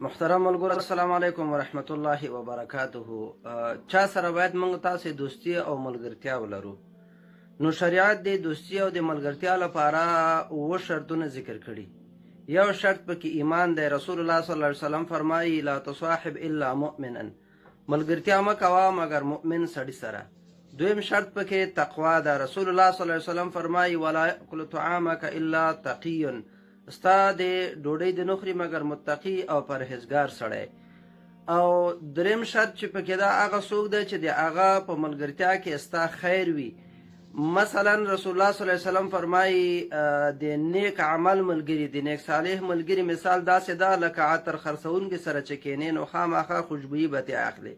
محترم ملګرو السلام علیکم ورحمت الله وبرکاته. چا سره باید موږ تاسې دوستي او ملګرتیا ولرو. نو شریعت د دوستي او د ملګرتیا لپاره اووه شرطونه ذکر کړي. یو شرط پکې ایمان دی. رسول الله صلی الله علیه وسلم فرمایي لا تصاحب الا مؤمنا، ملګرتیا مه کوه مګر مؤمن سړي سره. دویم شرط پکې تقوا ده. رسول الله صلی الله علیه وسلم فرمایي ولا یأکل طعامک الا تقی، ستا د ډوډۍ د نخري مګر متقي او پرهیزګار سړی. او دریم شرط چې پکې دا هغه څوک دی چې د هغه په ملګرتیا کې ستا خیر وي. مثلا رسول الله صلی الله علیه وسلم فرمایي د نیک عمل ملګري، د نیک صالح ملګري مثال داسې ده لکه عطر خرڅونکي سره چې کینې نو خامخا خوشبويي به ترې اخلي.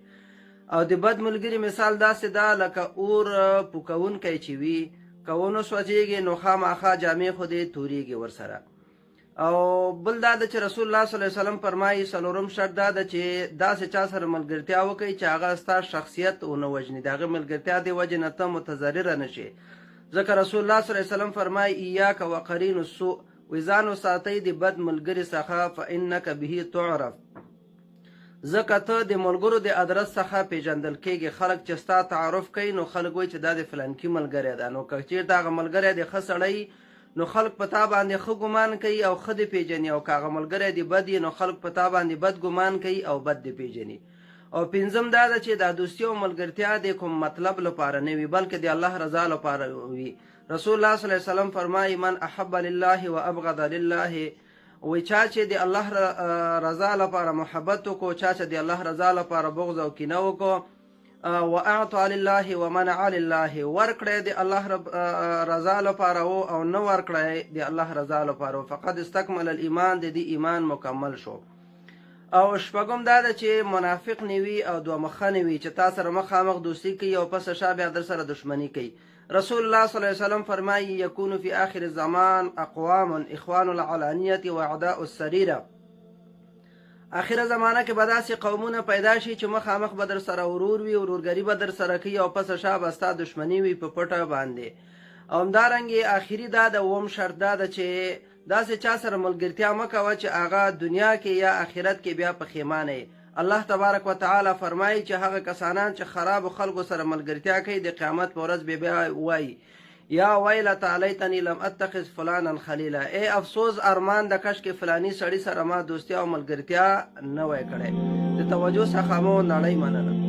او د بد ملګري مثال داسې ده لکه اور پوکونکی چې وي، که ونه سوځېږي نو خامخا جامې خو دې تورېږي ورسره. او بل دا ده چې رسول الله صلی الله علیه وسلم فرمایي څلورم شرط دا ده چې داسې چا سره ملګرتیا وکړي چې هغه ستا شخصیت ونه وژني، د هغه ملګرتیا د وجې نه ته متضرره نه شي. ځکه رسول الله صلی الله علیه وسلم فرمایي ایاک وقرین السوء، ځان وساتئ د بد ملګري څخه فانک به تعرف، ځکه ته د ملګرو د ادرس څخه پیژندل کېږي. خلک چې ستا تعارف کوي نو خلک وایي چې دا د فلانکي ملګری ده. نو که چېرته هغه ملګری د ښه سړی نو خلق په تا باندې ښه ګمان کوي او ښه دې پیژني، او که هغه ملګری د بد نو خلق په تا باندې بد ګمان کوي او بد دې پیژني. او پنځم دا ده چې دا دوستي او ملګرتیا د کوم مطلب لپاره نه وي بلکې د الله رضا لپاره وي. رسول الله صلی الله علیه وسلم فرمایي من احب لله وابغض لله، وی چا چې د الله رضا لپاره محبت وکړو، چا چې د الله رضا لپاره بغض او کینه وکړو. واعطى لله ومنع لله، ورکړی د الله رضا لپاره او نه ورکړی د الله رضا لپاره، فقد استکمل الایمان، د دې ایمان مکمل شو. او شپږم دا ده چې منافق نه وي او دوه مخه نه وي چې تا سره مخامخ دوستي کوي او پس شا بیا در سره دشمني کوي. رسول الله صلی الله علیه وسلم فرمایي یکون فی آخر الزمان اقوام اخوان العلانیة واعداء السریرة، اخره زمانه کې به داسې قومونه پیدا شي چې مخامخ به در سره ورور وي، ورورګري به در سره کوي او پس شا به ستا دشمني وي په پټه باندې. او همدارنګې آخري دا د اووم شرط دا ده چې داسې چا سره ملګرتیا مه کوه چې هغه دنیا کې یا آخرت کې بیا پښیمانه یې. الله تبارک وتعالی فرمایي چې هغه کسانان چې خرابو خلکو سره ملګرتیا کوي د قیامت په ورځ بیا وایي یا ویلتا لیتنی لم اتخذ فلانا خلیلا، ای افسوس ارمان د کش کې فلانی سړی سره ما دوستي او ملګرتیا نه وای کړی. د توجه څخه مو نړۍ مننه.